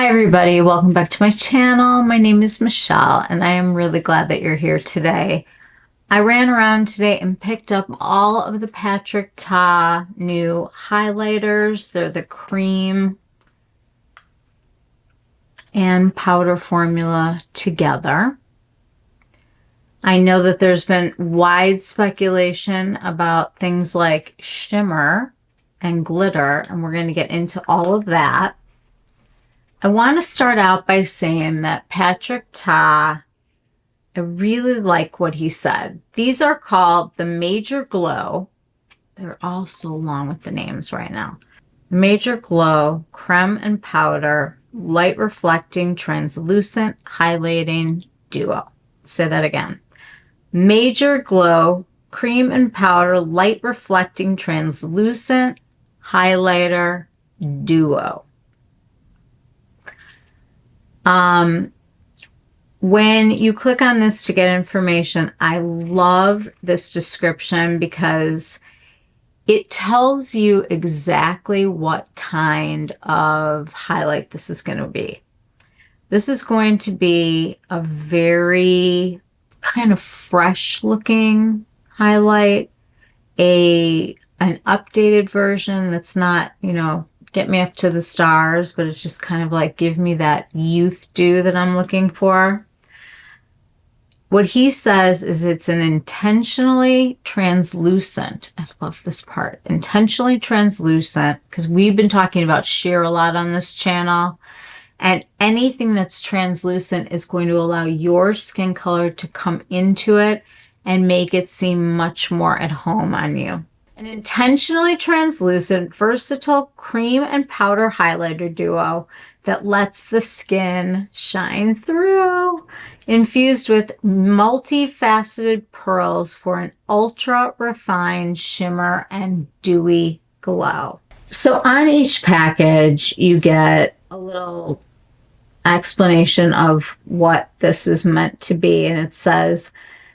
Hi everybody, welcome back to my channel. My name is Michelle and I am really glad that you're here today. I ran around today and picked up all of the Patrick Ta new highlighters. They're the cream and powder formula together. I know that there's been wide speculation about things like shimmer and glitter, and we're going to get into all of that. I want to start out by saying that Patrick Ta, I really like what he said. These are called the Major Glow. They're all so long with the names right now. Major Glow Crème and Powder Light Reflecting Translucent Highlighting Duo. Say that again. Major Glow Cream and Powder Light Reflecting Translucent Highlighter Duo. When you click on this to get information, I love this description because it tells you exactly what kind of highlight this is going to be. This is going to be a very kind of fresh looking highlight, an updated version that's not, get me up to the stars, but it's just kind of like give me that youth dew that I'm looking for. What he says is it's an intentionally translucent. I love this part. Intentionally translucent, because we've been talking about sheer a lot on this channel. And anything that's translucent is going to allow your skin color to come into it and make it seem much more at home on you. An intentionally translucent, versatile cream and powder highlighter duo that lets the skin shine through. Infused with multifaceted pearls for an ultra refined shimmer and dewy glow. So on each package, you get a little explanation of what this is meant to be. And it says,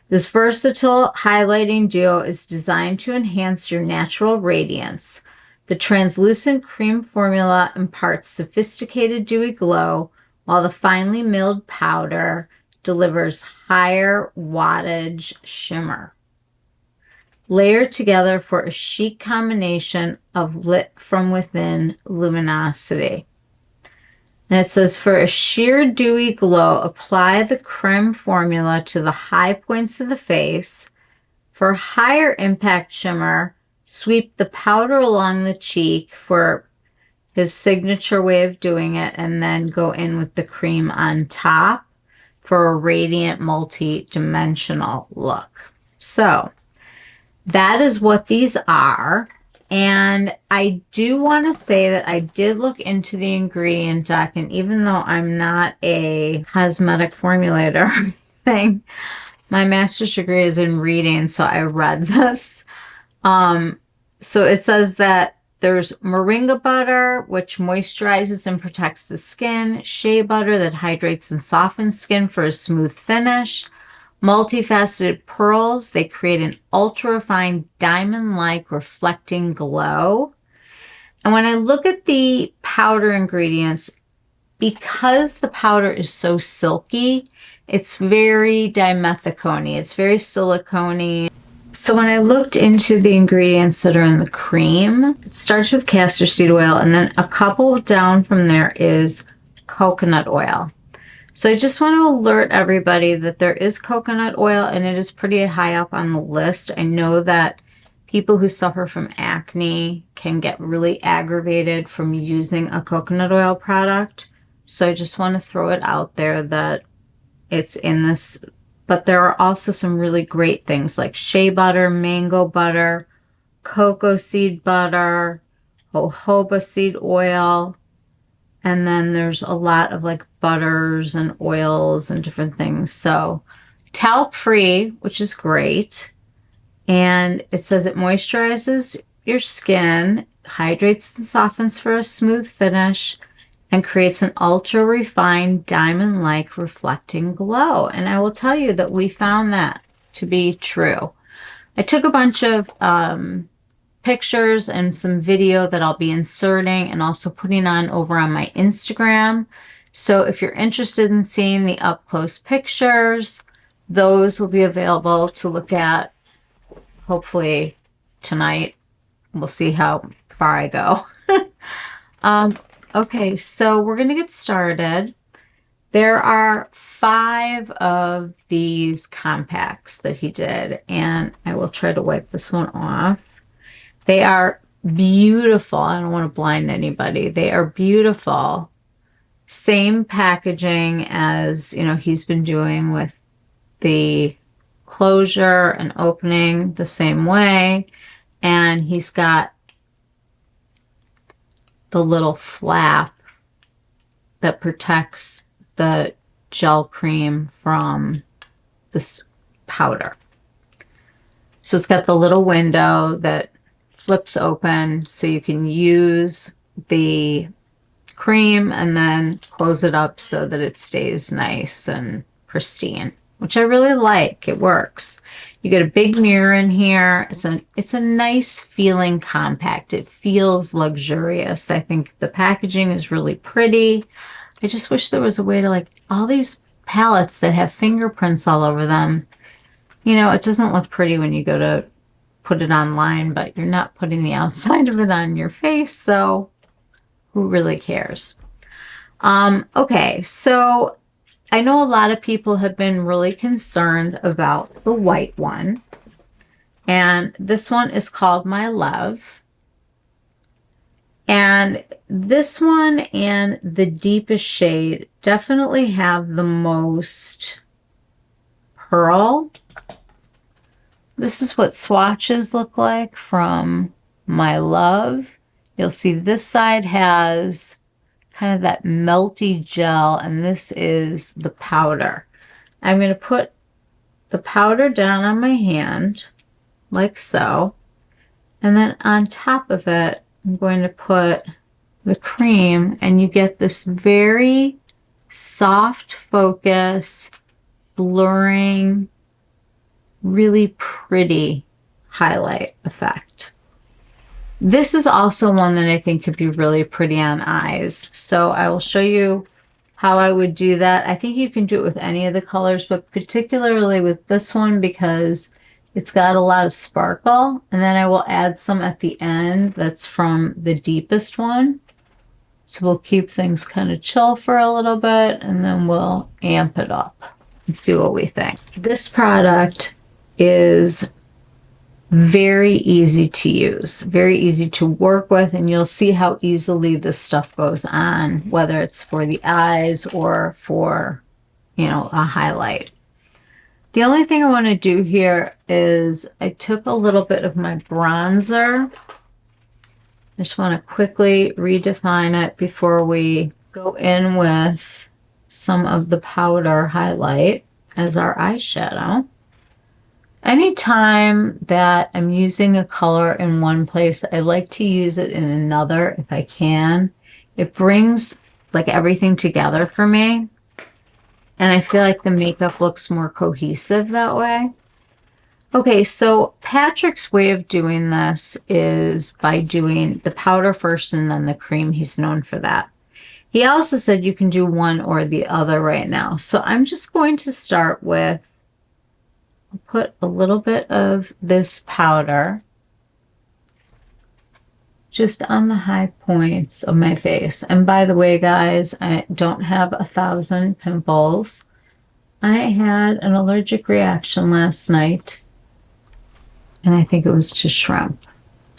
this versatile highlighting duo is designed to enhance your natural radiance. The translucent cream formula imparts sophisticated dewy glow, while the finely milled powder delivers higher wattage shimmer. Layered together for a chic combination of lit from within luminosity. And it says, for a sheer dewy glow, apply the creme formula to the high points of the face. For higher impact shimmer, sweep the powder along the cheek for his signature way of doing it, and then go in with the cream on top for a radiant multi-dimensional look. So that is what these are. And I do want to say that I did look into the ingredient doc, and even though I'm not a cosmetic formulator or anything, my master's degree is in reading, so I read this. So it says that there's moringa butter, which moisturizes and protects the skin, shea butter that hydrates and softens skin for a smooth finish, multifaceted pearls, they create an ultra-refined diamond-like reflecting glow. And when I look at the powder ingredients, because the powder is so silky, it's very dimethicone-y, it's very silicone-y. So when I looked into the ingredients that are in the cream, it starts with castor seed oil, and then a couple down from there is coconut oil. So I just want to alert everybody that there is coconut oil, and it is pretty high up on the list. I know that people who suffer from acne can get really aggravated from using a coconut oil product. So I just want to throw it out there that it's in this. But there are also some really great things like shea butter, mango butter, cocoa seed butter, jojoba seed oil. And then there's a lot of like butters and oils and different things. So talc free, which is great. And it says it moisturizes your skin, hydrates and softens for a smooth finish, and creates an ultra refined diamond-like reflecting glow. And I will tell you that we found that to be true. I took a bunch of pictures and some video that I'll be inserting and also putting on over on my Instagram So if you're interested in seeing the up-close pictures, those will be available to look at hopefully tonight. We'll see how far I go. Okay, so we're going to get started. There are 5 of these compacts that he did, and I will try to wipe this one off. They are beautiful. I don't want to blind anybody. They are beautiful. Same packaging as, you know, he's been doing with the closure and opening the same way. And he's got the little flap that protects the gel cream from this powder. So it's got the little window that flips open so you can use the cream and then close it up so that it stays nice and pristine, which I really like. It works. You get a big mirror in here. It's a nice feeling compact. It feels luxurious. I think the packaging is really pretty. I just wish there was a way to, like, all these palettes that have fingerprints all over them. You know, it doesn't look pretty when you go to put it online, but you're not putting the outside of it on your face, so who really cares? Okay, so I know a lot of people have been really concerned about the white one, and this one is called My Love. And this one and the deepest shade definitely have the most pearl. This is what swatches look like from My Love. You'll see this side has kind of that melty gel, and this is the powder. I'm going to put the powder down on my hand, like so, and then on top of it, I'm going to put the cream, and you get this very soft focus, blurring, really pretty highlight effect. This is also one that I think could be really pretty on eyes. So I will show you how I would do that. I think you can do it with any of the colors, but particularly with this one because it's got a lot of sparkle. And then I will add some at the end that's from the deepest one. So we'll keep things kind of chill for a little bit, and then we'll amp it up and see what we think. This product is very easy to use, very easy to work with, and you'll see how easily this stuff goes on, whether it's for the eyes or for, you know, a highlight. The only thing I want to do here is I took a little bit of my bronzer. I just want to quickly redefine it before we go in with some of the powder highlight as our eyeshadow. Anytime that I'm using a color in one place, I like to use it in another if I can. It brings like everything together for me. And I feel like the makeup looks more cohesive that way. Okay, so Patrick's way of doing this is by doing the powder first and then the cream. He's known for that. He also said you can do one or the other right now. So I'm just going to start with, I'll put a little bit of this powder just on the high points of my face. And by the way, guys, I don't have 1,000 pimples. I had an allergic reaction last night, and I think it was to shrimp.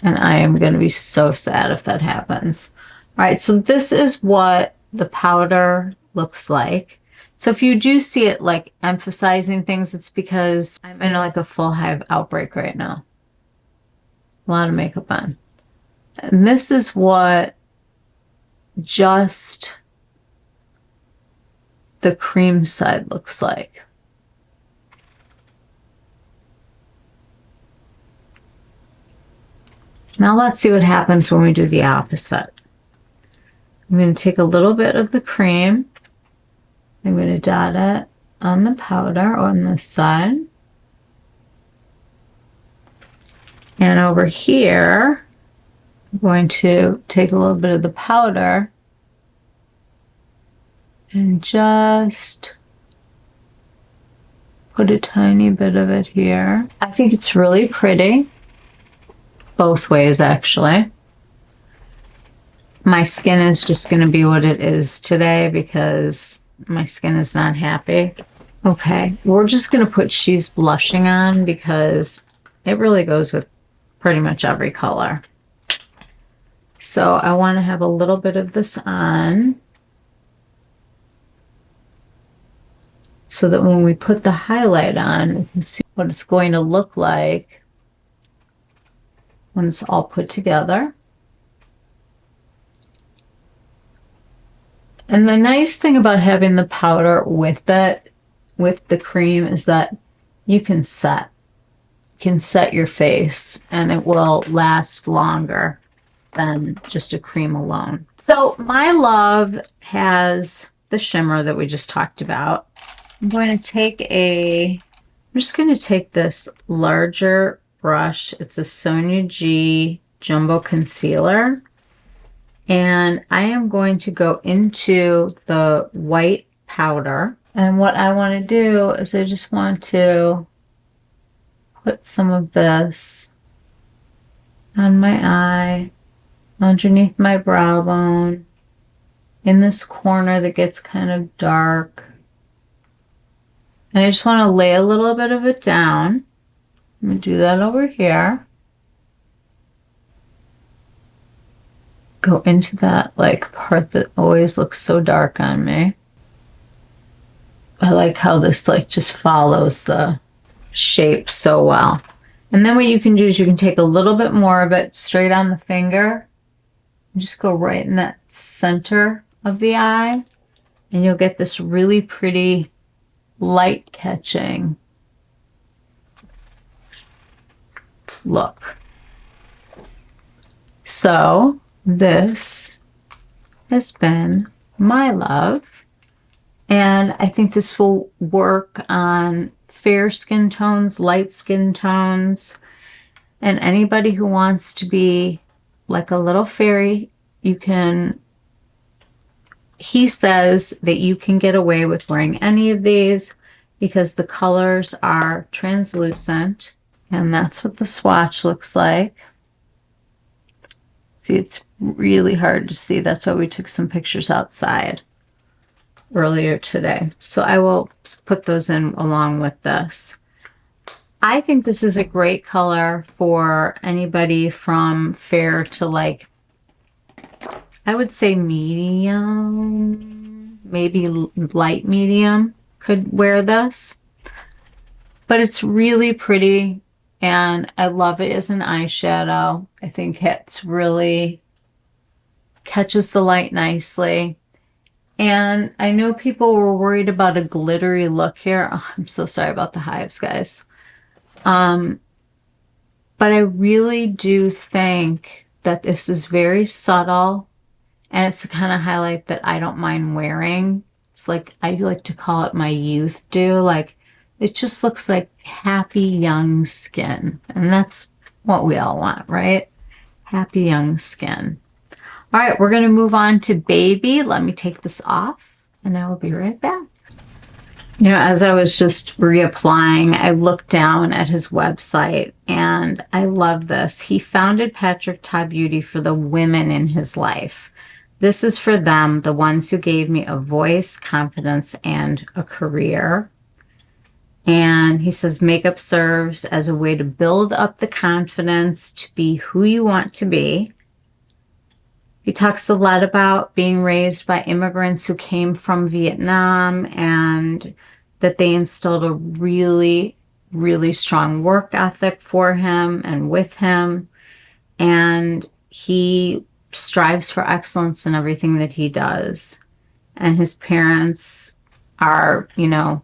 And I am going to be so sad if that happens. All right, so this is what the powder looks like. So if you do see it like emphasizing things, it's because I'm in like a full hive outbreak right now. A lot of makeup on. And this is what just the cream side looks like. Now let's see what happens when we do the opposite. I'm going to take a little bit of the cream. I'm going to dot it on the powder on this side. And over here, I'm going to take a little bit of the powder And just put a tiny bit of it here. I think it's really pretty. Both ways, actually. My skin is just going to be what it is today because my skin is not happy. Okay, we're just going to put She's Blushing on because it really goes with pretty much every color. So I want to have a little bit of this on so that when we put the highlight on, we can see what it's going to look like when it's all put together. And the nice thing about having the powder with it, with the cream, is that you can set your face and it will last longer than just a cream alone. So my love has the shimmer that we just talked about. I'm just going to take this larger brush. It's a Sonia G Jumbo Concealer. And I am going to go into the white powder. And what I want to do is I just want to put some of this on my eye, underneath my brow bone, in this corner that gets kind of dark. And I just want to lay a little bit of it down. I'm going to do that over here. Go into that like part that always looks so dark on me. I like how this like just follows the shape so well. And then what you can do is you can take a little bit more of it straight on the finger and just go right in that center of the eye, and you'll get this really pretty light catching look. So this has been my love, and I think this will work on fair skin tones, light skin tones, and anybody who wants to be like a little fairy. He says that you can get away with wearing any of these because the colors are translucent, and that's what the swatch looks like. See, it's really hard to see. That's why we took some pictures outside earlier today. So I will put those in along with this. I think this is a great color for anybody from fair to like, I would say medium, maybe light medium could wear this. But it's really pretty. And I love it as an eyeshadow. I think it's really catches the light nicely. And I know people were worried about a glittery look here. Oh, I'm so sorry about the hives, guys. But I really do think that this is very subtle. And it's the kind of highlight that I don't mind wearing. It's like, I like to call it my youth dew. Like, it just looks like happy young skin. And that's what we all want, right? Happy young skin. All right, we're going to move on to Baby. Let me take this off and I will be right back. You know, as I was just reapplying, I looked down at his website and I love this. He founded Patrick Ta Beauty for the women in his life. This is for them, the ones who gave me a voice, confidence, and a career. And he says makeup serves as a way to build up the confidence to be who you want to be. He talks a lot about being raised by immigrants who came from Vietnam and that they instilled a really, really strong work ethic for him and with him. And he strives for excellence in everything that he does. And his parents are, you know,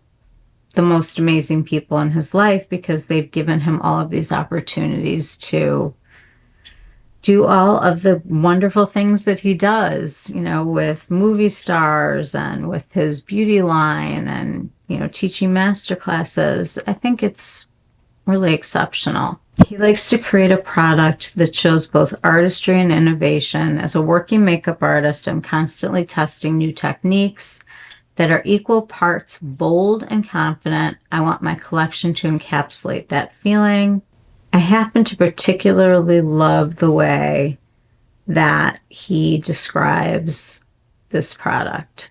the most amazing people in his life because they've given him all of these opportunities to do all of the wonderful things that he does, you know, with movie stars and with his beauty line and, you know, teaching master classes. I think it's really exceptional. He likes to create a product that shows both artistry and innovation. As a working makeup artist, I'm constantly testing new techniques, that are equal parts bold and confident. I want my collection to encapsulate that feeling. I happen to particularly love the way that he describes this product,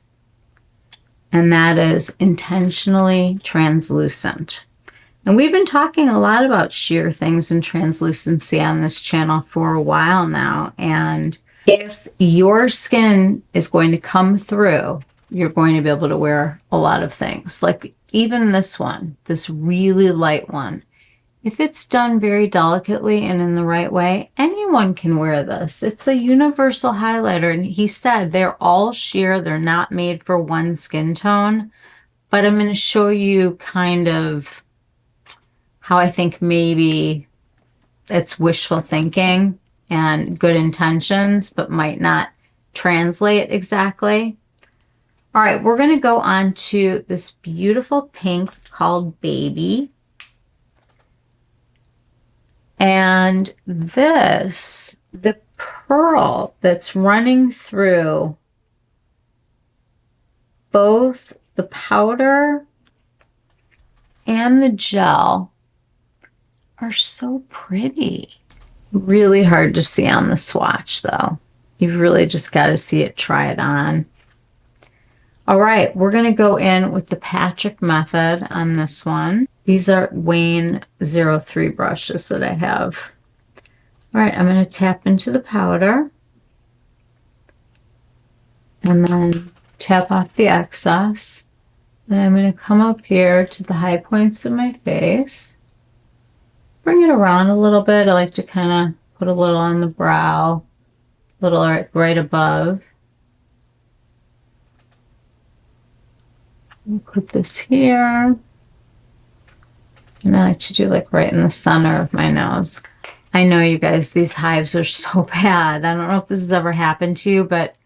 and that is intentionally translucent. And we've been talking a lot about sheer things and translucency on this channel for a while now. And if your skin is going to come through, you're going to be able to wear a lot of things. Like even this one, this really light one. If it's done very delicately and in the right way, anyone can wear this. It's a universal highlighter. And he said they're all sheer. They're not made for one skin tone. But I'm going to show you kind of how I think maybe it's wishful thinking and good intentions, but might not translate exactly. All right, we're going to go on to this beautiful pink called Baby. And this, the pearl that's running through both the powder and the gel are so pretty. Really hard to see on the swatch though. You've really just got to see it, try it on. All right, we're going to go in with the Patrick method on this one. These are Wayne 03 brushes that I have. All right, I'm going to tap into the powder and then tap off the excess. And I'm going to come up here to the high points of my face. Bring it around a little bit. I like to kind of put a little on the brow, a little right above. Put this here. And I like to do like right in the center of my nose. I know you guys, these hives are so bad. I don't know if this has ever happened to you, but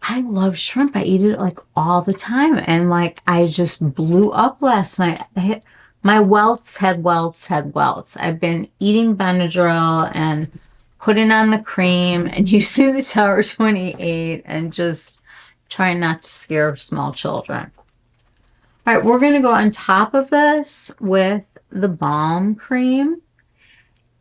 I love shrimp. I eat it like all the time. And like I just blew up last night. My welts had welts. I've been eating Benadryl and putting on the cream and using the Tower 28 and just trying not to scare small children. All right, we're going to go on top of this with the Baume cream.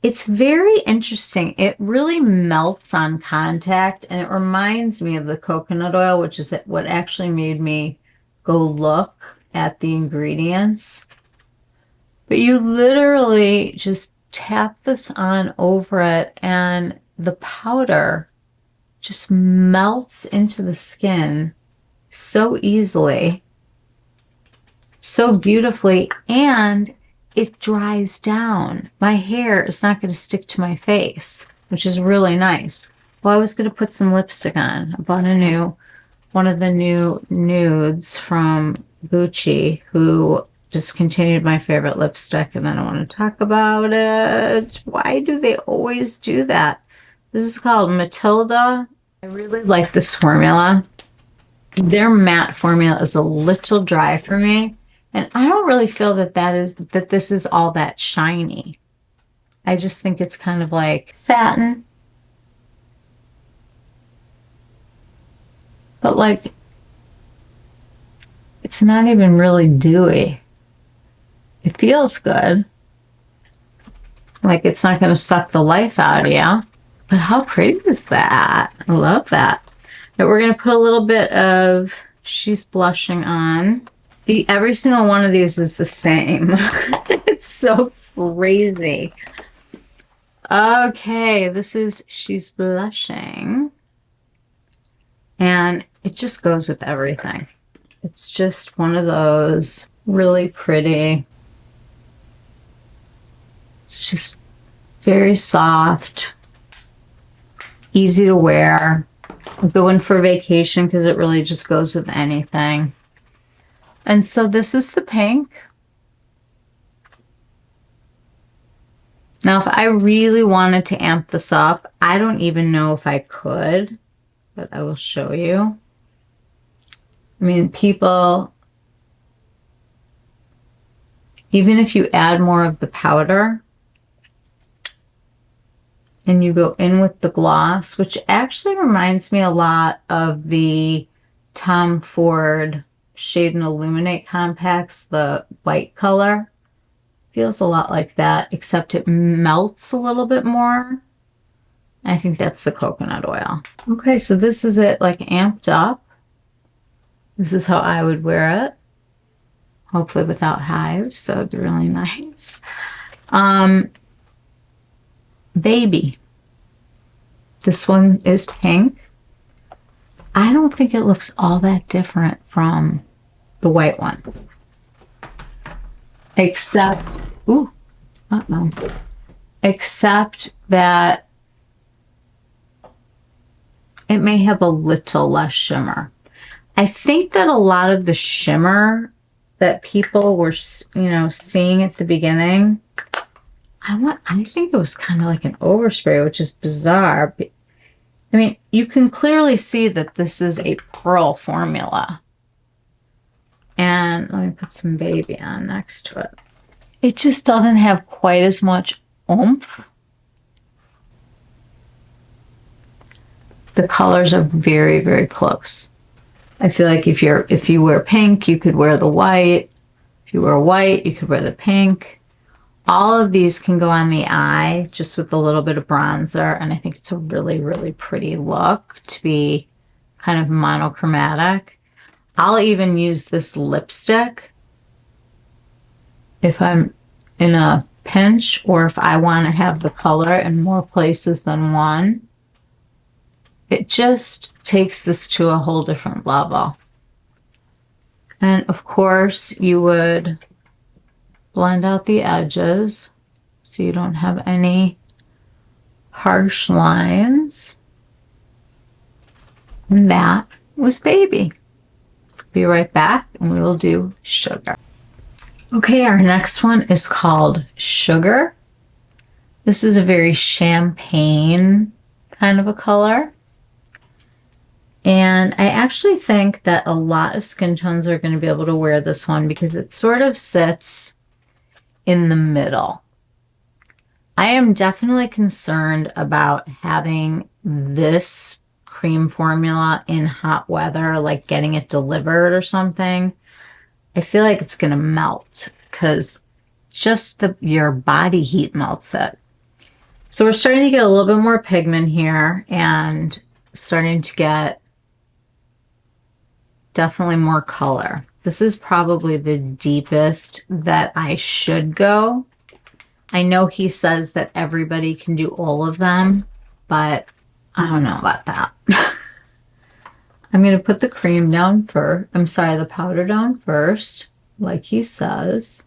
It's very interesting. It really melts on contact, and it reminds me of the coconut oil, which is what actually made me go look at the ingredients. But you literally just tap this on over it, and the powder just melts into the skin so easily, so beautifully, and it dries down. My hair is not going to stick to my face, which is really nice. Well, I was going to put some lipstick on. I bought one of the new nudes from Gucci, who discontinued my favorite lipstick, and then I want to talk about it. Why do they always do that? This is called Matilda. I really like this formula. Their matte formula is a little dry for me. And I don't really feel that this is all that shiny. I just think it's kind of like satin. But like, it's not even really dewy. It feels good. Like it's not going to suck the life out of you. But how pretty is that? I love that. But we're going to put a little bit of She's Blushing on. Every single one of these is the same. It's so crazy. Okay, this is She's Blushing. And it just goes with everything. It's just one of those really pretty. It's just very soft, easy to wear. I'm going for vacation because it really just goes with anything. And so this is the pink. Now, if I really wanted to amp this up, I don't even know if I could, but I will show you. I mean, people, even if you add more of the powder and you go in with the gloss, which actually reminds me a lot of the Tom Ford Shade and Illuminate Compacts, the white color. Feels a lot like that, except it melts a little bit more. I think that's the coconut oil. Okay, so this is it, like amped up. This is how I would wear it. Hopefully without hives, so it'd be really nice. Baby. This one is pink. I don't think it looks all that different from the white one. Except, except that it may have a little less shimmer. I think that a lot of the shimmer that people were, you know, seeing at the beginning, I think it was kind of like an overspray, which is bizarre. I mean, you can clearly see that this is a pearl formula. And let me put some baby on next to it. It just doesn't have quite as much oomph. The colors are very, very close. I feel like if you wear pink, you could wear the white. If you wear white, you could wear the pink. All of these can go on the eye just with a little bit of bronzer, and I think it's a really, really pretty look to be kind of monochromatic. I'll even use this lipstick if I'm in a pinch or if I want to have the color in more places than one. It just takes this to a whole different level. And of course, you would blend out the edges so you don't have any harsh lines. And that was baby. Be right back and we will do sugar. Okay, our next one is called Sugar. This is a very champagne kind of a color. And I actually think that a lot of skin tones are going to be able to wear this one because it sort of sits in the middle. I am definitely concerned about having this cream formula in hot weather, like getting it delivered or something. I feel like it's going to melt because just your body heat melts it. So we're starting to get a little bit more pigment here and starting to get definitely more color. This is probably the deepest that I should go. I know he says that everybody can do all of them, but I don't know about that. I'm going to put the cream down first. I'm sorry, the powder down first, like he says.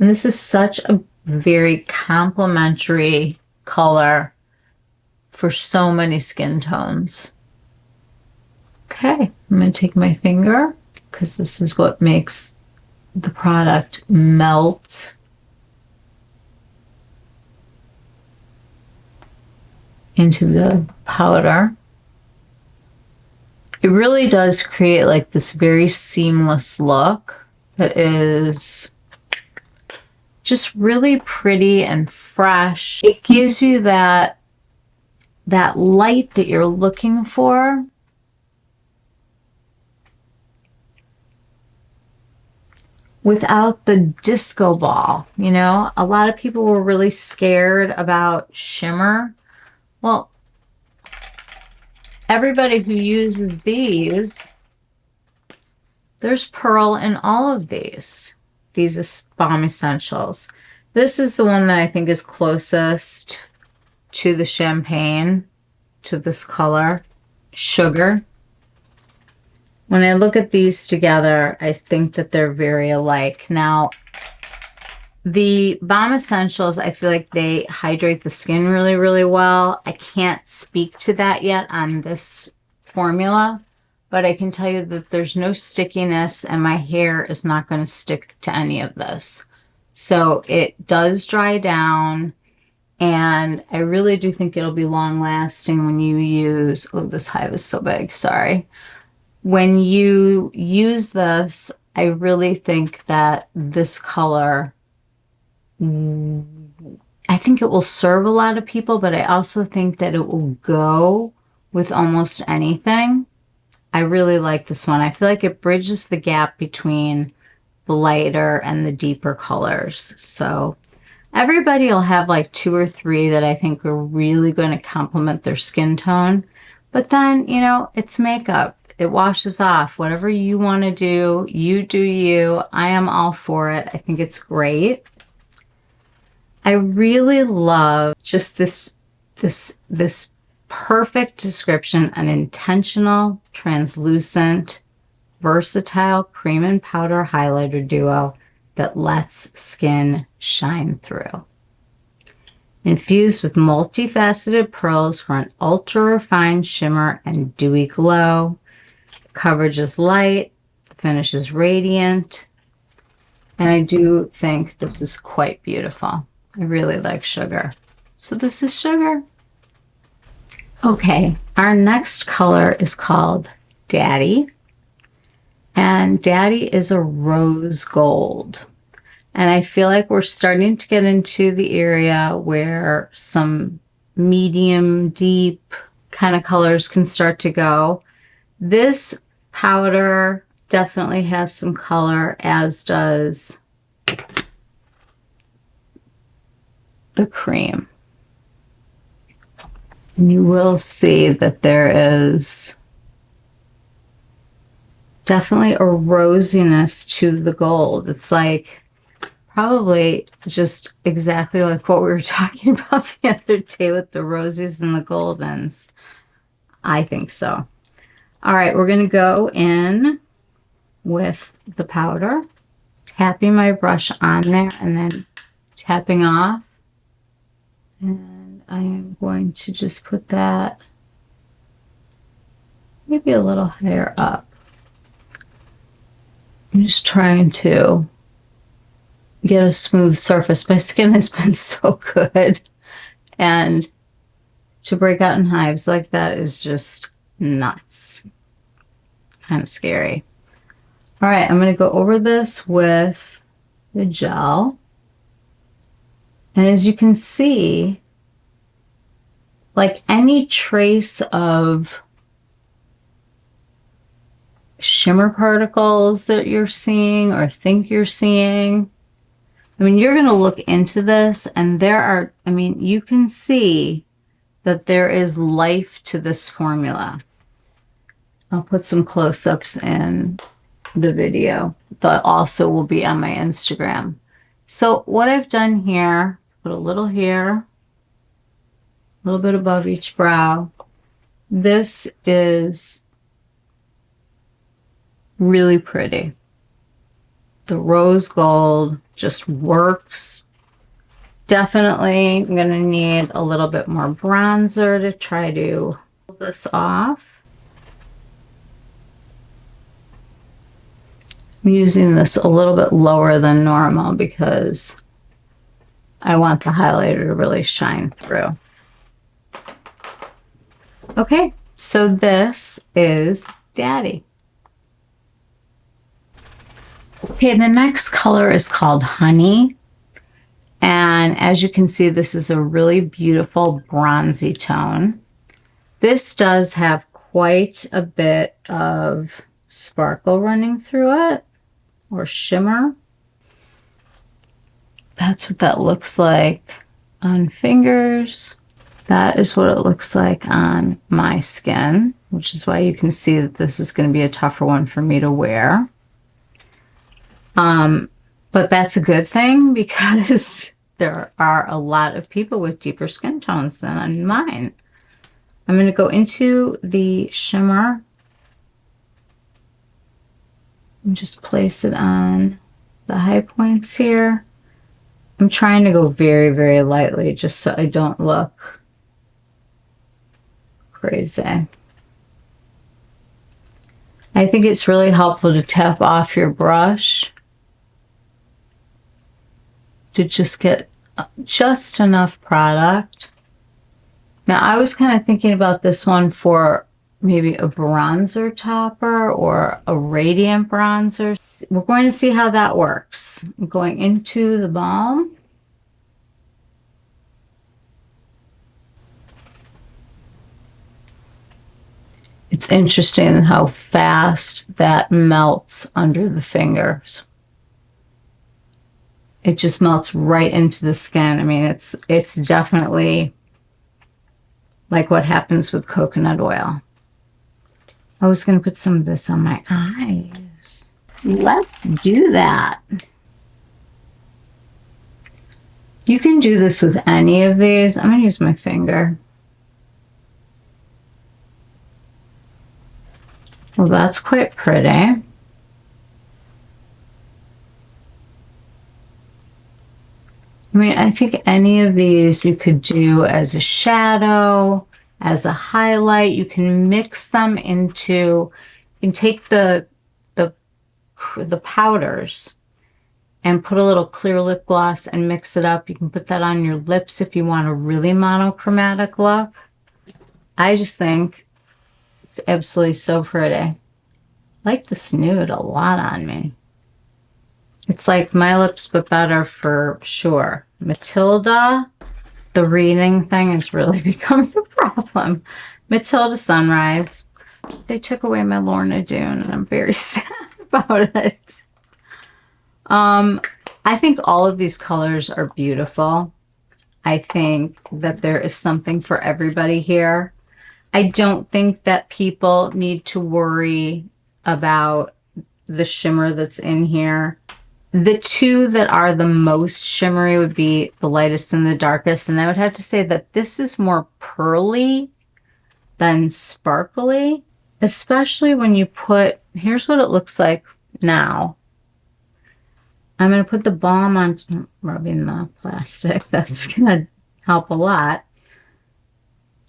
And this is such a very complimentary color for so many skin tones. Okay, I'm going to take my finger because this is what makes the product melt. Into the powder. It really does create like this very seamless look that is just really pretty and fresh. It gives you that light that you're looking for. Without the disco ball, you know? A lot of people were really scared about shimmer. Well, everybody who uses these, there's pearl in all of these. These are Baume Essentiels. This is the one that I think is closest to the champagne, to this color, Sugar. When I look at these together, I think that they're very alike. Now, the Baume Essentiels, I feel like they hydrate the skin really, really well. I can't speak to that yet on this formula, but I can tell you that there's no stickiness and my hair is not going to stick to any of this. So it does dry down, and I really do think it'll be long lasting when you use, oh, this hive is so big, sorry. When you use this, I really think that this color, I think it will serve a lot of people, but I also think that it will go with almost anything. I really like this one. I feel like it bridges the gap between the lighter and the deeper colors. So everybody will have like 2 or 3 that I think are really going to complement their skin tone. But then, you know, it's makeup. It washes off. Whatever you want to do, you do you. I am all for it. I think it's great. I really love just this perfect description, an intentional, translucent, versatile cream and powder highlighter duo that lets skin shine through. Infused with multifaceted pearls for an ultra refined shimmer and dewy glow. Coverage is light, the finish is radiant, and I do think this is quite beautiful. I really like Sugar. So this is Sugar. Okay, our next color is called Daddy. And Daddy is a rose gold. And I feel like we're starting to get into the area where some medium, deep kind of colors can start to go. This powder definitely has some color, as does the cream. And you will see that there is definitely a rosiness to the gold. It's like probably just exactly like what we were talking about the other day with the roses and the goldens. I think so. All right, we're going to go in with the powder, tapping my brush on there and then tapping off. And I am going to just put that maybe a little higher up. I'm just trying to get a smooth surface. My skin has been so good, and to break out in hives like that is just nuts. Kind of scary. All right, I'm going to go over this with the gel. And as you can see, like any trace of shimmer particles that you're seeing or think you're seeing, I mean, you're going to look into this and there are, I mean, you can see that there is life to this formula. I'll put some close-ups in the video that also will be on my Instagram. So what I've done here, put a little here, a little bit above each brow. This is really pretty. The rose gold just works. Definitely I'm going to need a little bit more bronzer to try to pull this off. I'm using this a little bit lower than normal because I want the highlighter to really shine through. Okay, so this is Daddy. Okay, the next color is called Honey. And as you can see, this is a really beautiful bronzy tone. This does have quite a bit of sparkle running through it, or shimmer. That's what that looks like on fingers. That is what it looks like on my skin, which is why you can see that this is going to be a tougher one for me to wear. But that's a good thing because there are a lot of people with deeper skin tones than on mine. I'm going to go into the shimmer and just place it on the high points here. I'm trying to go very, very lightly just so I don't look crazy. I think it's really helpful to tap off your brush to just get just enough product. Now I was kind of thinking about this one for maybe a bronzer topper or a radiant bronzer. We're going to see how that works. I'm going into the Baume. It's interesting how fast that melts under the fingers. It just melts right into the skin. I mean, it's definitely like what happens with coconut oil. I was going to put some of this on my eyes. Let's do that. You can do this with any of these. I'm going to use my finger. Well, that's quite pretty. I mean, I think any of these you could do as a shadow, as a highlight. You can mix them into, you can take the powders and put a little clear lip gloss and mix it up. You can put that on your lips if you want a really monochromatic look. I just think it's absolutely so pretty. I like this nude a lot on me. It's like my lips, but better for sure. Matilda, the reading thing is really becoming a problem. Matilda Sunrise. They took away my Lorna Doone, and I'm very sad about it. I think all of these colors are beautiful. I think that there is something for everybody here. I don't think that people need to worry about the shimmer that's in here. The two that are the most shimmery would be the lightest and the darkest. And I would have to say that this is more pearly than sparkly, especially when you put, here's what it looks like now. I'm going to put the Baume on, rubbing the plastic. That's going to help a lot.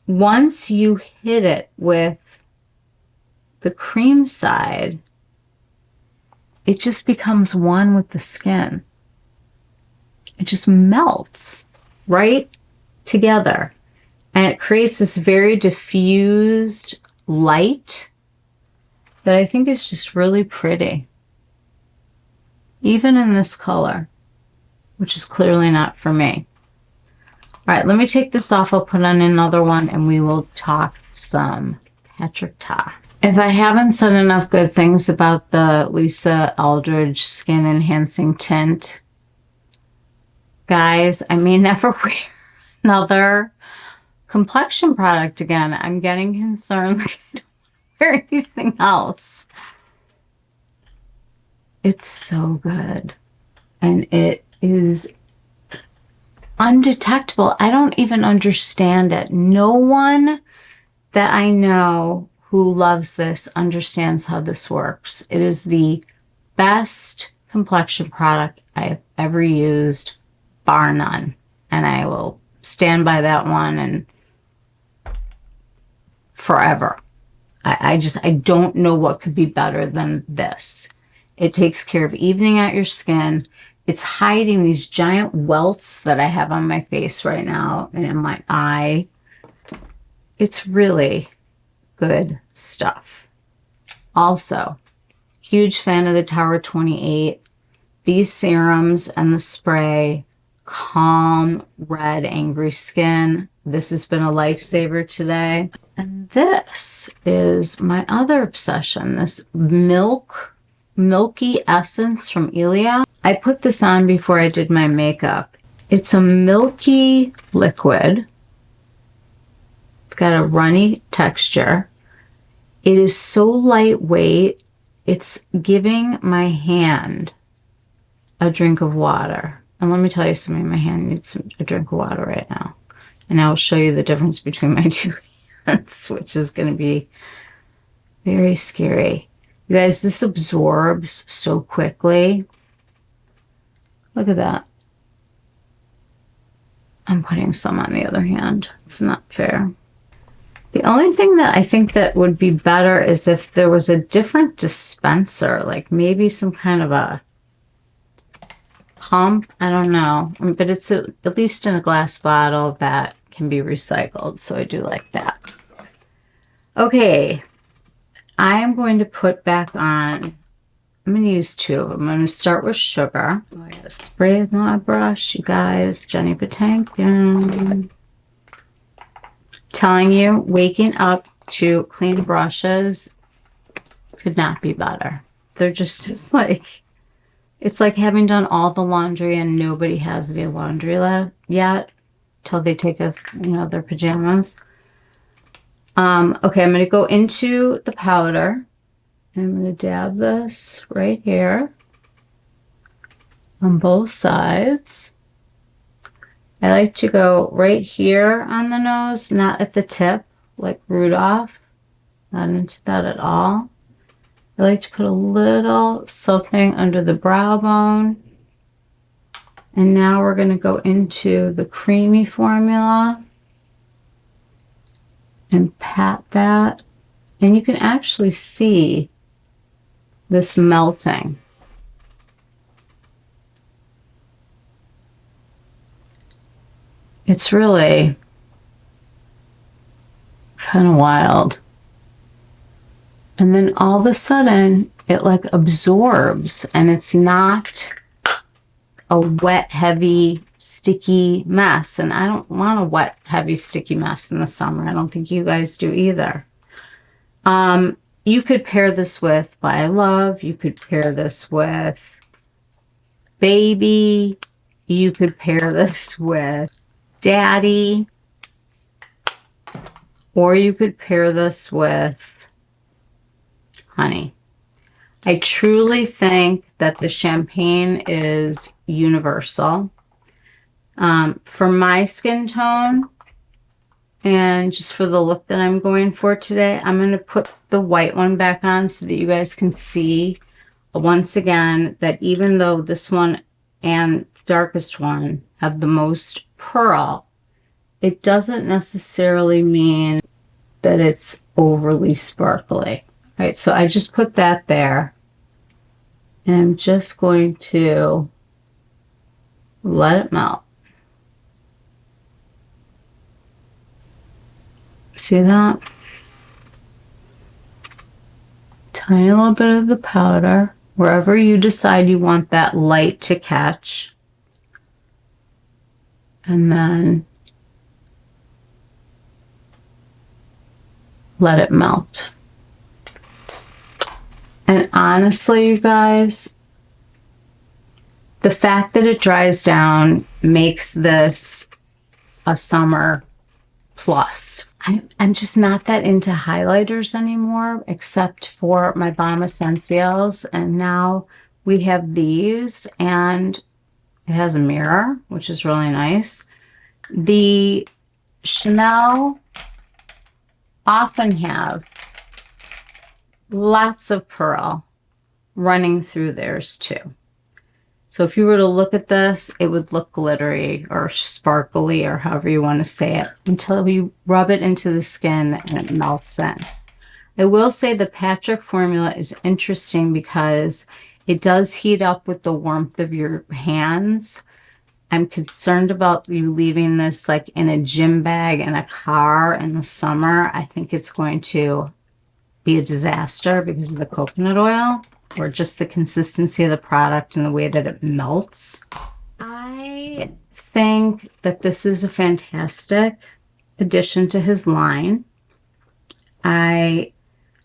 Once you hit it with the cream side, it just becomes one with the skin. It just melts right together. And it creates this very diffused light that I think is just really pretty. Even in this color, which is clearly not for me. All right, let me take this off. I'll put on another one and we will talk some Patrick Ta. If I haven't said enough good things about the Lisa Eldridge Skin Enhancing Tint, guys, I may never wear another complexion product again. I'm getting concerned that I don't wear anything else. It's so good. And it is undetectable. I don't even understand it. No one that I know who loves this understands how this works. It is the best complexion product I have ever used, bar none. And I will stand by that one and forever. I don't know what could be better than this. It takes care of evening out your skin. It's hiding these giant welts that I have on my face right now and in my eye. It's really good stuff. Also, huge fan of the Tower 28. These serums and the spray calm red angry skin. This has been a lifesaver today. And this is my other obsession, this milky essence from Ilia. I put this on before I did my makeup. It's a milky liquid. It's got a runny texture. It is so lightweight, it's giving my hand a drink of water. And let me tell you something, my hand needs a drink of water right now. And I'll show you the difference between my two hands, which is going to be very scary. You guys, this absorbs so quickly. Look at that. I'm putting some on the other hand. It's not fair. The only thing that I think that would be better is if there was a different dispenser, like maybe some kind of a pump. I don't know. But it's at least in a glass bottle that can be recycled. So I do like that. Okay. I am going to put back on, I'm going to use two of them. I'm going to start with sugar. Oh, I got to spray with my brush, you guys. Patinkin. Telling you, waking up two clean brushes could not be better. They're just like, it's like having done all the laundry and nobody has any laundry left yet till they take a, their pajamas. Okay, I'm going to go into the powder. I'm going to dab this right here on both sides. I like to go right here on the nose, not at the tip, like Rudolph. Not into that at all. I like to put a little something under the brow bone. And now we're going to go into the creamy formula and pat that. And you can actually see this melting. It's really kind of wild. And then all of a sudden it like absorbs, and it's not a wet, heavy, sticky mess. And I don't want a wet, heavy, sticky mess in the summer. I don't think you guys do either. You could pair this with By Love. You could pair this with Baby. You could pair this with Daddy. Or you could pair this with Honey. I truly think that the champagne is universal. For my skin tone, and just for the look that I'm going for today, I'm going to put the white one back on so that you guys can see once again that even though this one and the darkest one have the most pearl, it doesn't necessarily mean that it's overly sparkly. All right, so I just put that there. And I'm just going to let it melt. See that? Tiny little bit of the powder, wherever you decide you want that light to catch. And then let it melt. And honestly, you guys, the fact that it dries down makes this a summer plus. I'm just not that into highlighters anymore, except for my Baume Essentiels. And now we have these, and it has a mirror, which is really nice. The Chanel often have lots of pearl running through theirs too. So if you were to look at this, it would look glittery or sparkly or however you want to say it until you rub it into the skin and it melts in. I will say the Patrick formula is interesting because it does heat up with the warmth of your hands. I'm concerned about you leaving this like in a gym bag in a car in the summer. I think it's going to be a disaster because of the coconut oil or just the consistency of the product and the way that it melts. I think that this is a fantastic addition to his line. I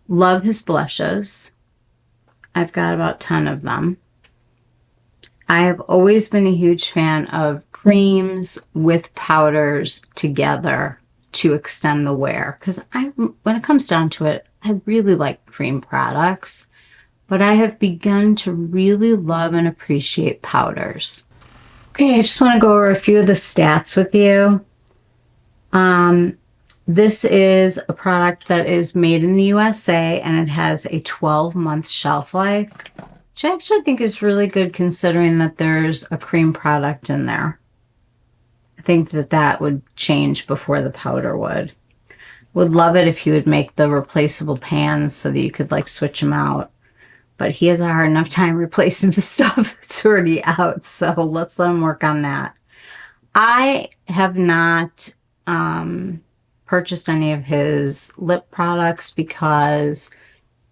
love his blushes. I've got about 10 of them. I have always been a huge fan of creams with powders together to extend the wear, because when it comes down to it, I really like cream products, but I have begun to really love and appreciate powders. Okay, I just want to go over a few of the stats with you. This is a product that is made in the USA, and it has a 12-month shelf life, which I actually think is really good considering that there's a cream product in there. I think that that would change before the powder would. Would love it if you would make the replaceable pans so that you could like switch them out. But he has a hard enough time replacing the stuff that's already out. So let's let him work on that. I have not purchased any of his lip products because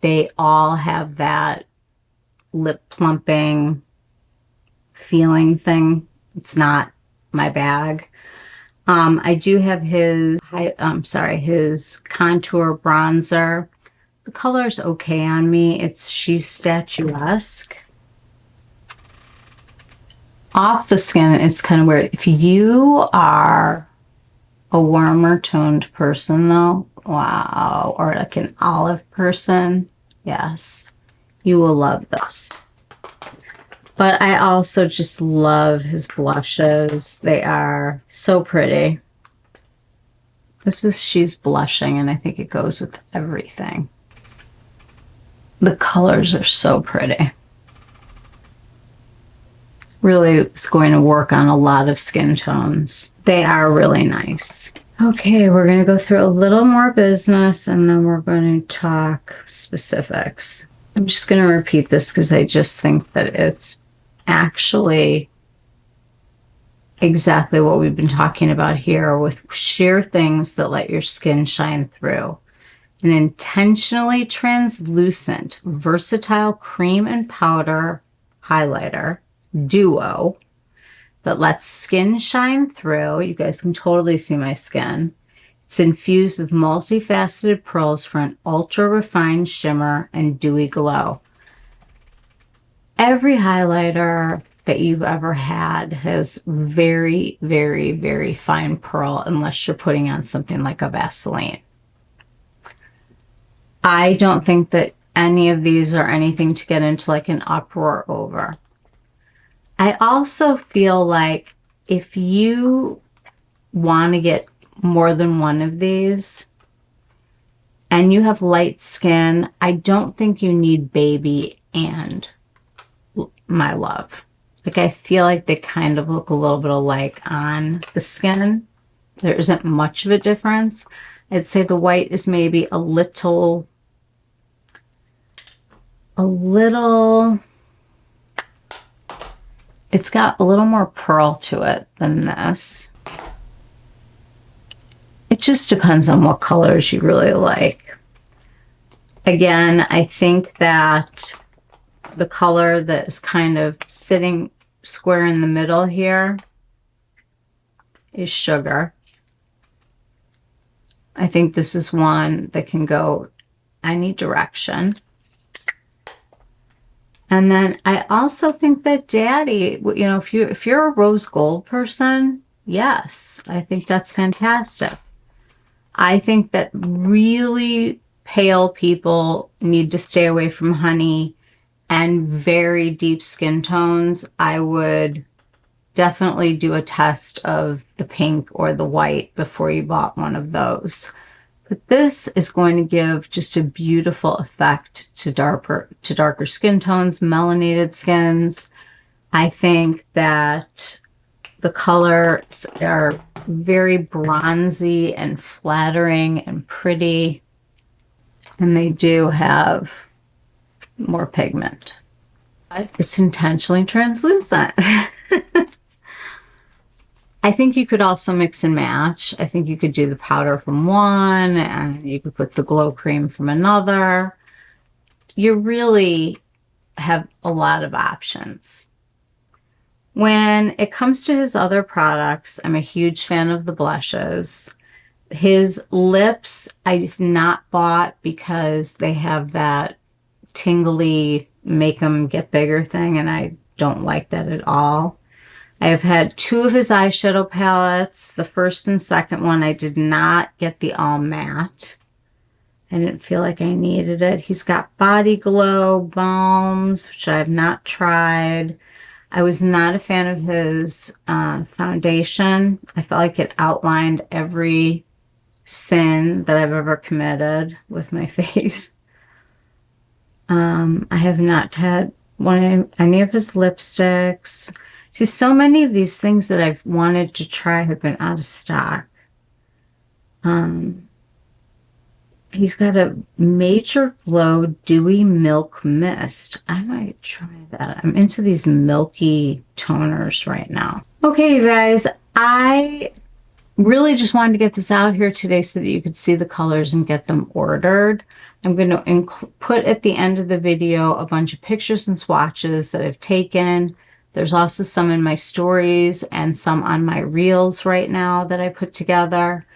they all have that lip plumping feeling thing. It's not my bag. I do have his, his contour bronzer. The color's okay on me. She's statuesque. Off the skin, it's kind of weird. If you are a warmer toned person though, wow, or like an olive person, yes, you will love this. But I also just love his blushes. They are so pretty. She's blushing, and I think it goes with everything. The colors are so pretty. Really, it's going to work on a lot of skin tones. They are really nice. Okay, we're going to go through a little more business, and then we're going to talk specifics. I'm just going to repeat this because I just think that it's actually exactly what we've been talking about here with sheer things that let your skin shine through. An intentionally translucent, versatile cream and powder highlighter duo that lets skin shine through. You guys can totally see my skin. It's infused with multifaceted pearls for an ultra refined shimmer and dewy glow. Every highlighter that you've ever had has very, very, very fine pearl unless you're putting on something like a Vaseline. I don't think that any of these are anything to get into like an uproar over. I also feel like if you want to get more than one of these and you have light skin, I don't think you need Baby and My Love. Like, I feel like they kind of look a little bit alike on the skin. There isn't much of a difference. I'd say the white is maybe a little, it's got a little more pearl to it than this. It just depends on what colors you really like. Again, I think that the color that is kind of sitting square in the middle here is Sugar. I think this is one that can go any direction. And then I also think that Daddy, you know, if you're a rose gold person, yes, I think that's fantastic. I think that really pale people need to stay away from honey, and very deep skin tones, I would definitely do a test of the pink or the white before you bought one of those. But this is going to give just a beautiful effect to darker skin tones, melanated skins. I think that the colors are very bronzy and flattering and pretty. And they do have more pigment. But it's intentionally translucent. I think you could also mix and match. I think you could do the powder from one and you could put the glow cream from another. You really have a lot of options. When it comes to his other products, I'm a huge fan of the blushes. His lips, I've not bought because they have that tingly, make them get bigger thing, and I don't like that at all. I have had two of his eyeshadow palettes. The first and second one, I did not get the all matte. I didn't feel like I needed it. He's got Body Glow balms, which I have not tried. I was not a fan of his foundation. I felt like it outlined every sin that I've ever committed with my face. I have not had any of his lipsticks. See, so many of these things that I've wanted to try have been out of stock. He's got a Major Glow Dewy Milk Mist. I might try that. I'm into these milky toners right now. Okay, you guys, I really just wanted to get this out here today so that you could see the colors and get them ordered. I'm going to put at the end of the video a bunch of pictures and swatches that I've taken, There's also some in my stories and some on my reels right now that I put together.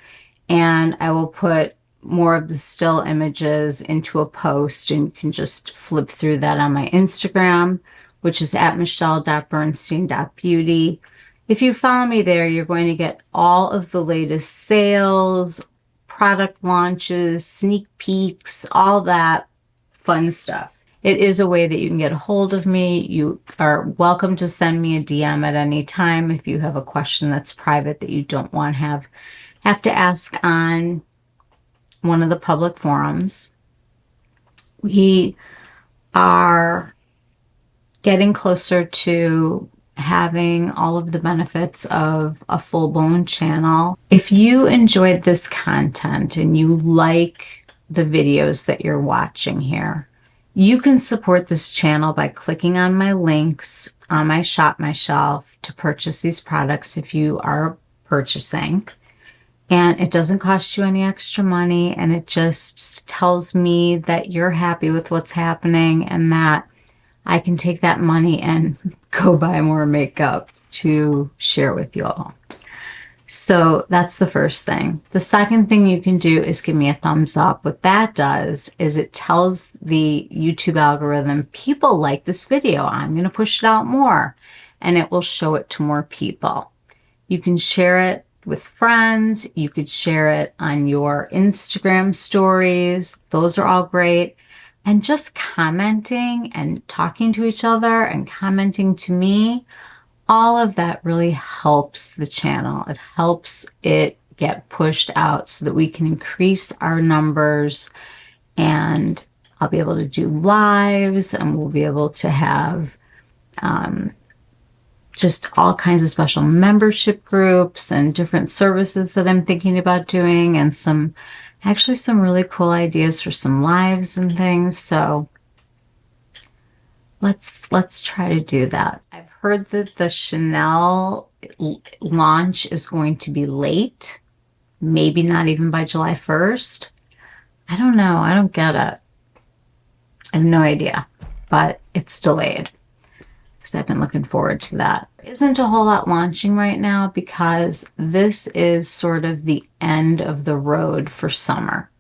And I will put more of the still images into a post, and you can just flip through that on my Instagram, which is at michelle.bernstein.beauty. If you follow me there, you're going to get all of the latest sales, product launches, sneak peeks, all that fun stuff. It is a way that you can get a hold of me. You are welcome to send me a DM at any time if you have a question that's private that you don't want to have to ask on one of the public forums. We are getting closer to having all of the benefits of a full-blown channel. If you enjoyed this content and you like the videos that you're watching here, you can support this channel by clicking on my links on my Shop My Shelf to purchase these products if you are purchasing. And it doesn't cost you any extra money, and it just tells me that you're happy with what's happening and that I can take that money and go buy more makeup to share with you all. So that's the first thing. The second thing you can do is give me a thumbs up. What that does is it tells the YouTube algorithm, people like this video, I'm going to push it out more, and it will show it to more people. You can share it with friends. You could share it on your Instagram stories. Those are all great. And just commenting and talking to each other and commenting to me, all of that really helps the channel. It helps it get pushed out so that we can increase our numbers, and I'll be able to do lives, and we'll be able to have just all kinds of special membership groups and different services that I'm thinking about doing, and actually some really cool ideas for some lives and things. So let's try to do that. I've heard that the Chanel launch is going to be late, maybe not even by July 1st. I don't know. I don't get it. I have no idea, but it's delayed because I've been looking forward to that. There isn't a whole lot launching right now because this is sort of the end of the road for summer.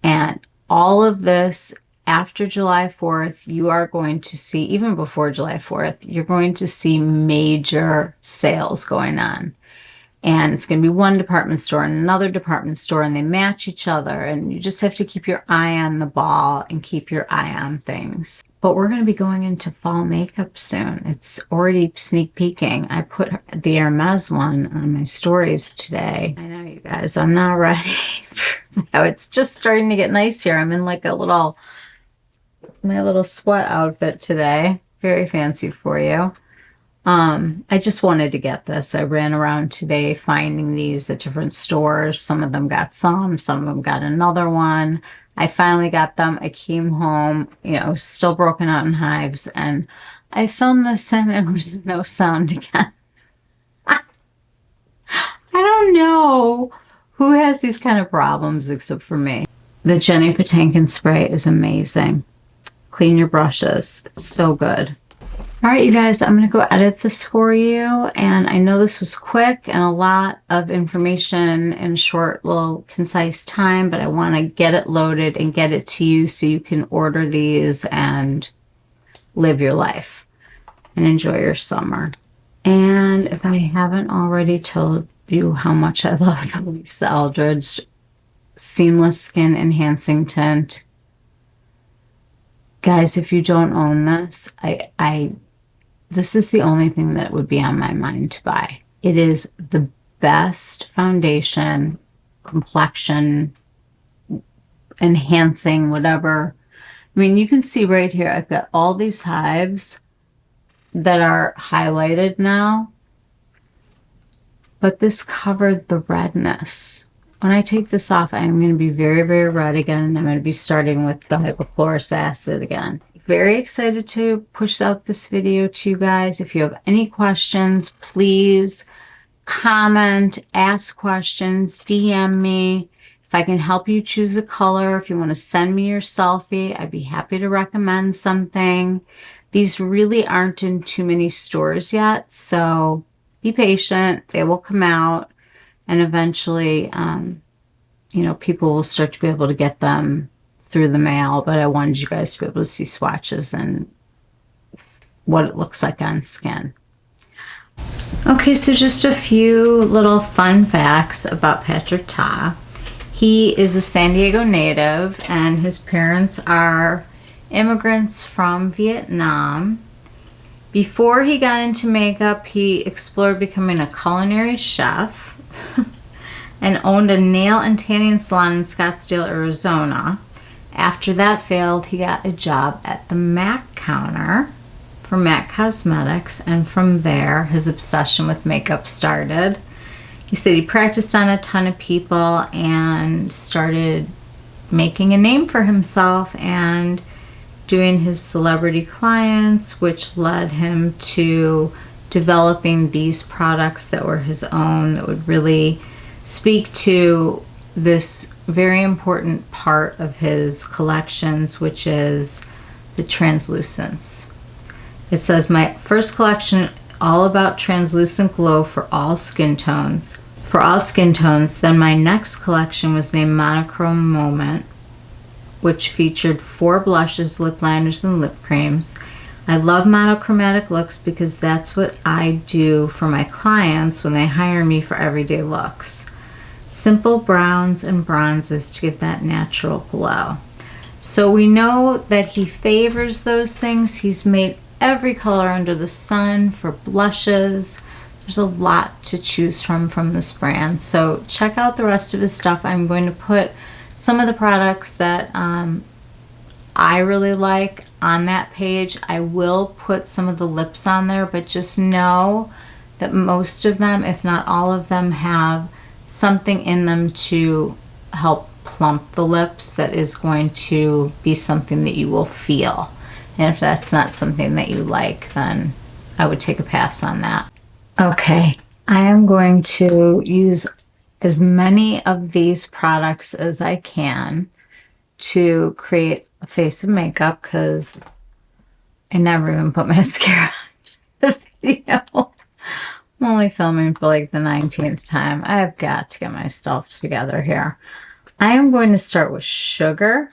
And all of this after July 4th, you are going to see, even before July 4th, you're going to see major sales going on. And it's going to be one department store and another department store, and they match each other. And you just have to keep your eye on the ball and keep your eye on things. But we're going to be going into fall makeup soon. It's already sneak peeking. I put the Hermes one on my stories today. I know, you guys, I'm not ready for now. It's just starting to get nice here. I'm in like my little sweat outfit today. Very fancy for you. I just wanted to get this. I ran around today finding these at different stores. Some of them got some of them got another one. I finally got them. I came home, still broken out in hives, and I filmed this and there was no sound again. I don't know who has these kind of problems except for me. The Jenny Patinkin spray is amazing. Clean your brushes. It's so good. All right, you guys, I'm going to go edit this for you. And I know this was quick and a lot of information in a short, little, concise time, but I want to get it loaded and get it to you so you can order these and live your life and enjoy your summer. And if I haven't already told you how much I love the Lisa Eldridge Seamless Skin Enhancing Tint. Guys, if you don't own this, this is the only thing that would be on my mind to buy. It is the best foundation, complexion, enhancing, whatever. I mean, you can see right here, I've got all these hives that are highlighted now, but this covered the redness. When I take this off, I'm going to be very, very red again, and I'm going to be starting with the hypochlorous acid again. Very excited to push out this video to you guys. If you have any questions, please comment, ask questions, DM me. If I can help you choose a color, if you want to send me your selfie, I'd be happy to recommend something. These really aren't in too many stores yet, so be patient. They will come out, and eventually, you know, people will start to be able to get them through the mail, but I wanted you guys to be able to see swatches and what it looks like on skin. Okay, so just a few little fun facts about Patrick Ta. He is a San Diego native, and his parents are immigrants from Vietnam. Before he got into makeup, he explored becoming a culinary chef and owned a nail and tanning salon in Scottsdale, Arizona. After that failed, he got a job at the MAC counter for MAC Cosmetics, and from there, his obsession with makeup started. He said he practiced on a ton of people and started making a name for himself and doing his celebrity clients, which led him to developing these products that were his own, that would really speak to this very important part of his collections, which is the Translucence. It says, my first collection, all about translucent glow for all skin tones. Then my next collection was named Monochromatic, which featured 4 blushes, lip liners, and lip creams. I love monochromatic looks because that's what I do for my clients when they hire me for everyday looks. Simple browns and bronzes to give that natural glow. So we know that he favors those things. He's made every color under the sun for blushes. There's a lot to choose from this brand. So check out the rest of his stuff. I'm going to put some of the products that I really like on that page. I will put some of the lips on there, but just know that most of them, if not all of them, have something in them to help plump the lips that is going to be something that you will feel. And if that's not something that you like, then I would take a pass on that. Okay, I am going to use as many of these products as I can to create a face of makeup, because I never even put mascara on the video. I'm only filming for like the 19th time. I've got to get my stuff together here. I am going to start with sugar,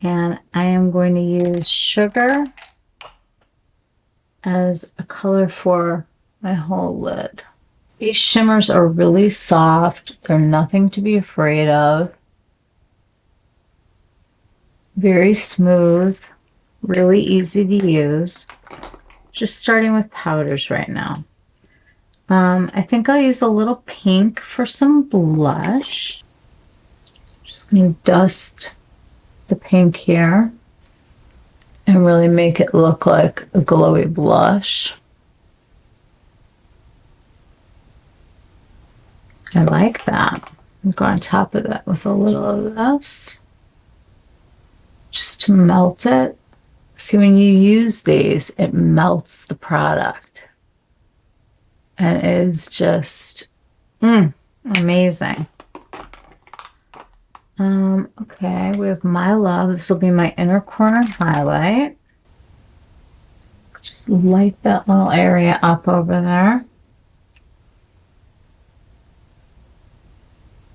and I am going to use sugar as a color for my whole lid. These shimmers are really soft. They're nothing to be afraid of. Very smooth, really easy to use. Just starting with powders right now. I think I'll use a little pink for some blush. Just going to dust the pink here and really make it look like a glowy blush. I like that. I'm going on top of that with a little of this, just to melt it. See, when you use these, it melts the product. And it is just amazing. Okay, we have My Love. This will be my inner corner highlight. Just light that little area up over there.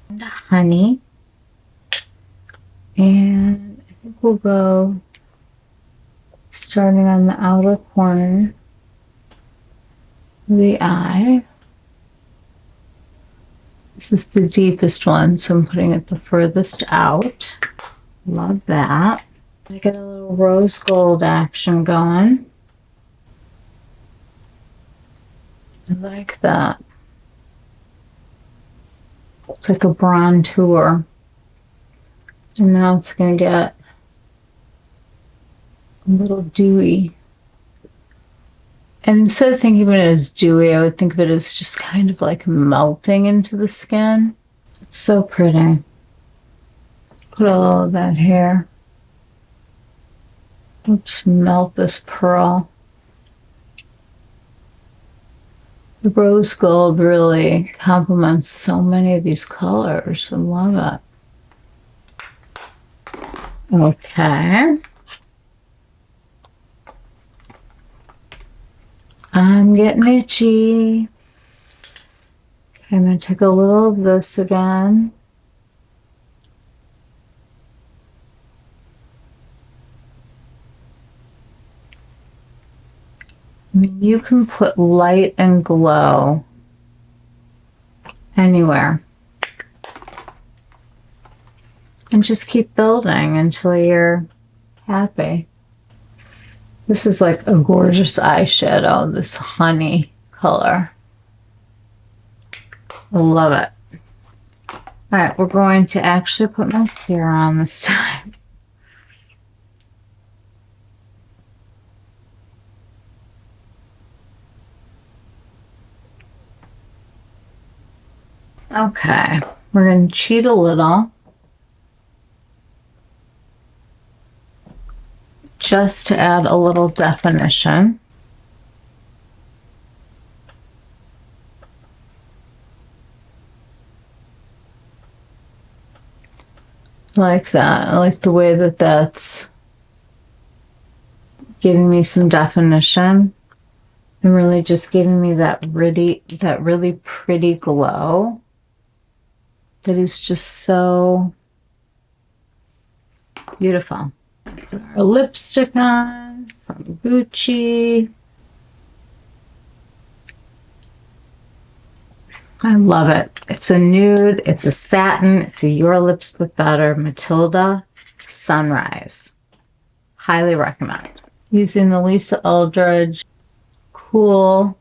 And Honey. And I think we'll go starting on the outer corner of the eye. This is the deepest one, so I'm putting it the furthest out. Love that. I get a little rose gold action going. I like that. It's like a bronzer. And now it's going to get a little dewy. And instead of thinking of it as dewy, I would think of it as just kind of like melting into the skin. It's so pretty. Put a little of that here. Oops, melt this pearl. The rose gold really complements so many of these colors. I love it. Okay. I'm getting itchy. Okay, I'm going to take a little of this again. I mean, you can put light and glow anywhere. And just keep building until you're happy. This is like a gorgeous eyeshadow, this honey color. I love it. All right, we're going to actually put mascara on this time. Okay, we're going to cheat a little. Just to add a little definition. Like that. I like the way that that's giving me some definition and really just giving me that really pretty glow that is just so beautiful. Put our lipstick on from Gucci. I love it. It's a nude, it's a satin, it's a Your Lips But Better Matilda Sunrise. Highly recommend. Using the Lisa Eldridge Cool.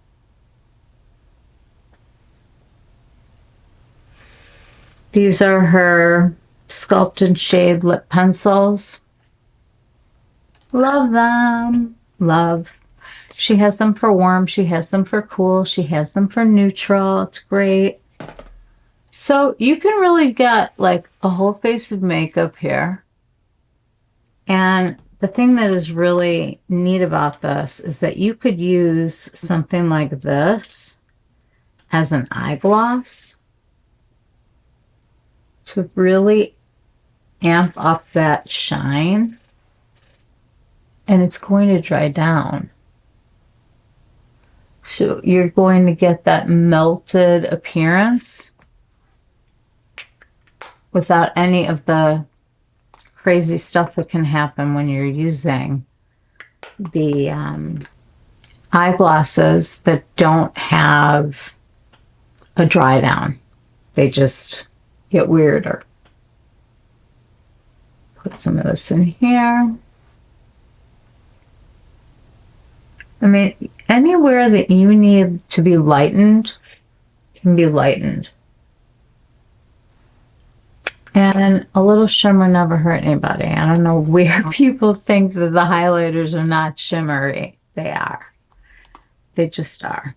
These are her Sculpt and Shade lip pencils. Love them. Love. She has them for warm. She has them for cool. She has them for neutral. It's great. So you can really get like a whole face of makeup here. And the thing that is really neat about this is that you could use something like this as an eye gloss to really amp up that shine. And it's going to dry down. So you're going to get that melted appearance without any of the crazy stuff that can happen when you're using the eyeglosses that don't have a dry down. They just get weirder. Put some of this in here. I mean, anywhere that you need to be lightened can be lightened. And a little shimmer never hurt anybody. I don't know where people think that the highlighters are not shimmery. They are. They just are.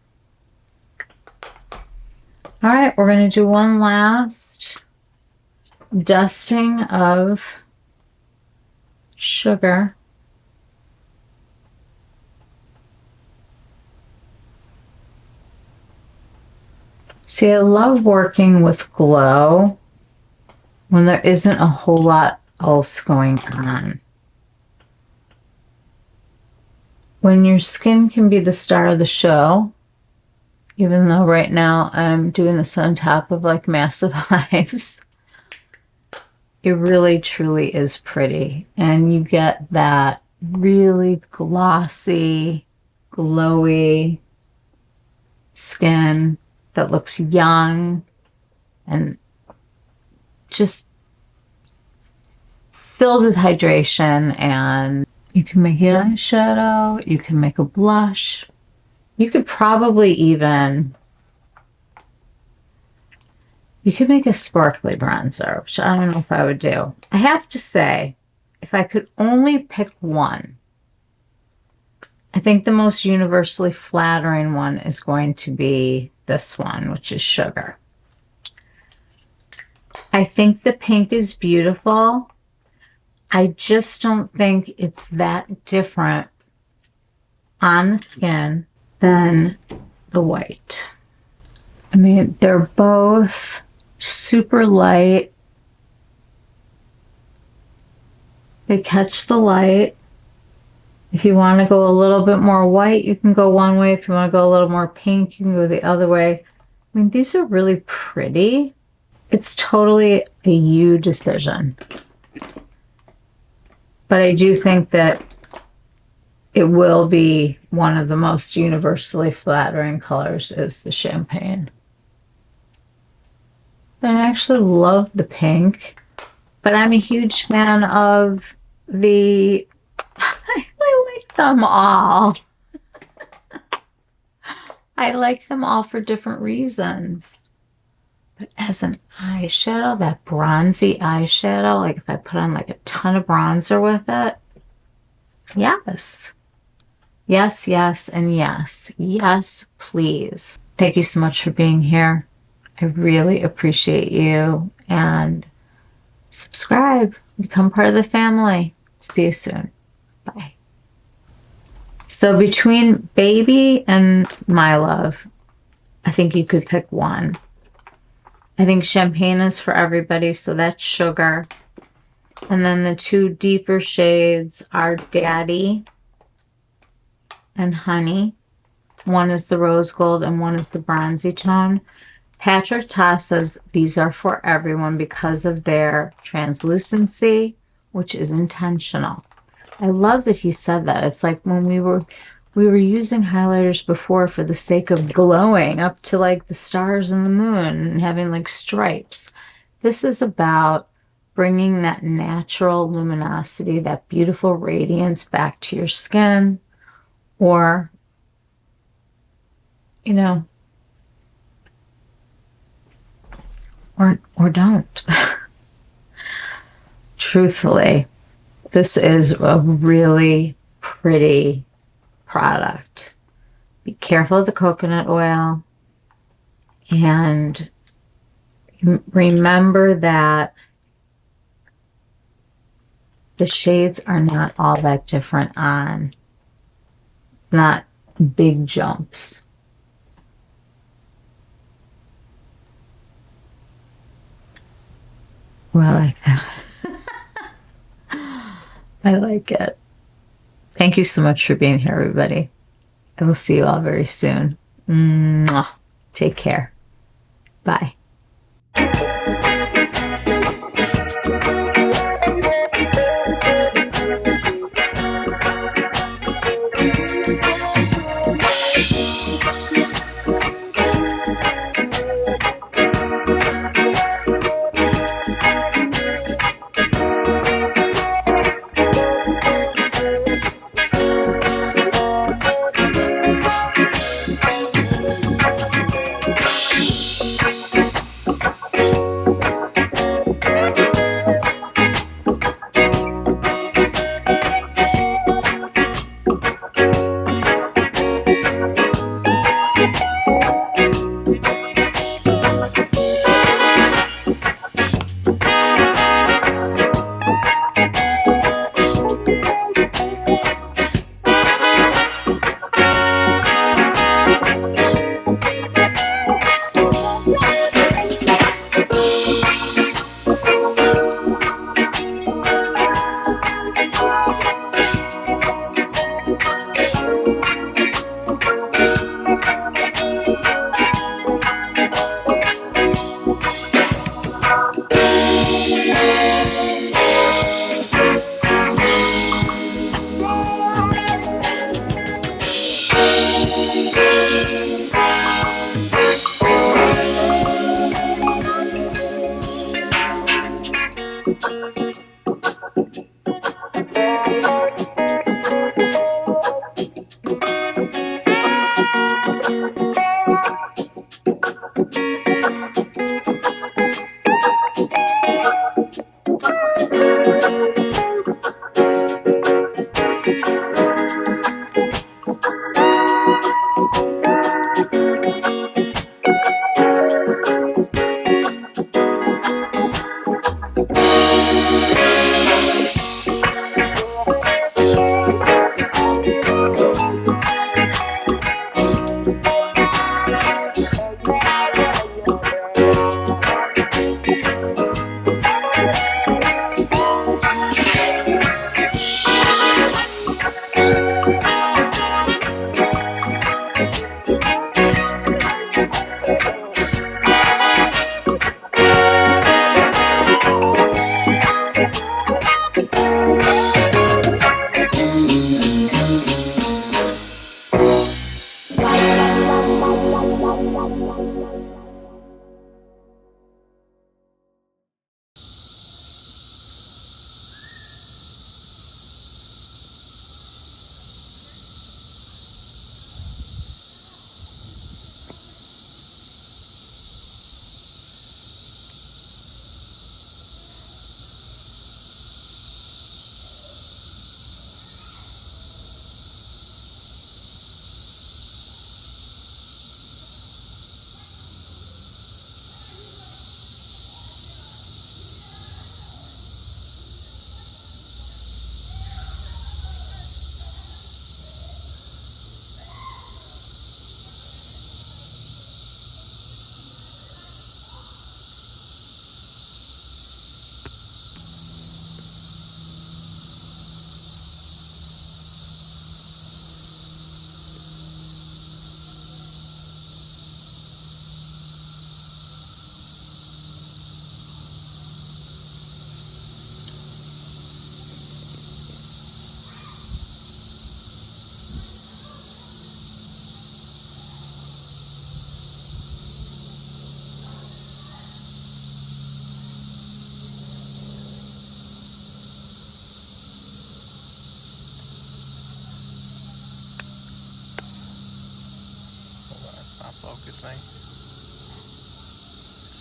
All right, we're going to do one last dusting of sugar. See, I love working with glow when there isn't a whole lot else going on. When your skin can be the star of the show, even though right now I'm doing this on top of like massive hives, it really truly is pretty. And you get that really glossy, glowy skin that looks young and just filled with hydration. And you can make an eyeshadow, you can make a blush, you could probably even, you could make a sparkly bronzer, which I don't know if I would do. I have to say, if I could only pick one, I think the most universally flattering one is going to be this one, which is Sugar. I think the pink is beautiful. I just don't think it's that different on the skin than the white. I mean, they're both super light. They catch the light If you want to go a little bit more white, you can go one way. If you want to go a little more pink, you can go the other way. I mean, these are really pretty. It's totally a you decision. But I do think that it will be one of the most universally flattering colors is the champagne. And I actually love the pink, but I'm a huge fan of the, I like them all. I like them all for different reasons. But as an eyeshadow, that bronzy eyeshadow, like if I put on like a ton of bronzer with it, yes. Yes, yes, and yes. Yes, please. Thank you so much for being here. I really appreciate you. And subscribe. Become part of the family. See you soon. Bye. So between Baby and My Love, I think you could pick one. I think champagne is for everybody, so that's sugar. And then the two deeper shades are Daddy and Honey. One is the rose gold and one is the bronzy tone. Patrick Ta says these are for everyone because of their translucency, which is intentional. I love that he said that. It's like when we were using highlighters before for the sake of glowing up to like the stars and the moon and having like stripes. This is about bringing that natural luminosity, that beautiful radiance back to your skin, or, you know, or don't. Truthfully, this is a really pretty product. Be careful of the coconut oil, and remember that the shades are not all that different on, not big jumps. Well, I like that. I like it. Thank you so much for being here, everybody. I will see you all very soon. Mwah. Take care. Bye.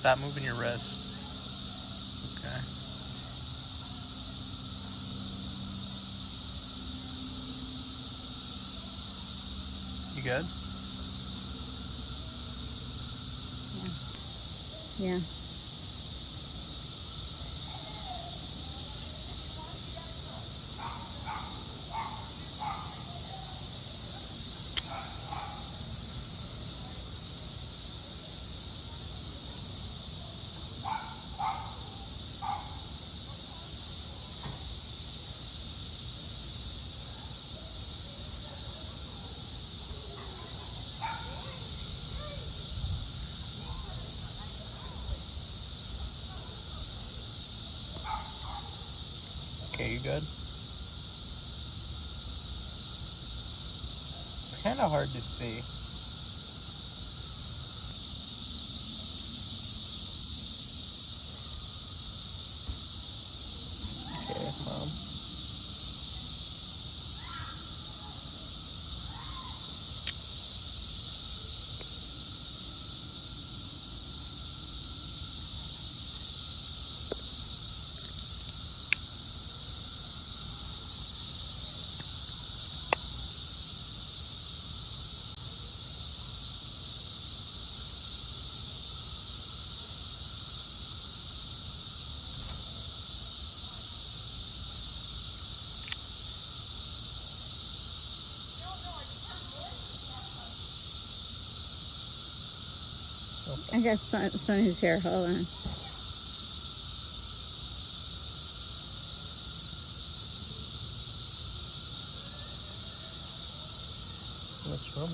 Stop moving your wrist. Okay. You good? Yeah. Okay, you good? It's kind of hard to see. Okay, Mom. I got Sonny's hair. Hold on. What's wrong,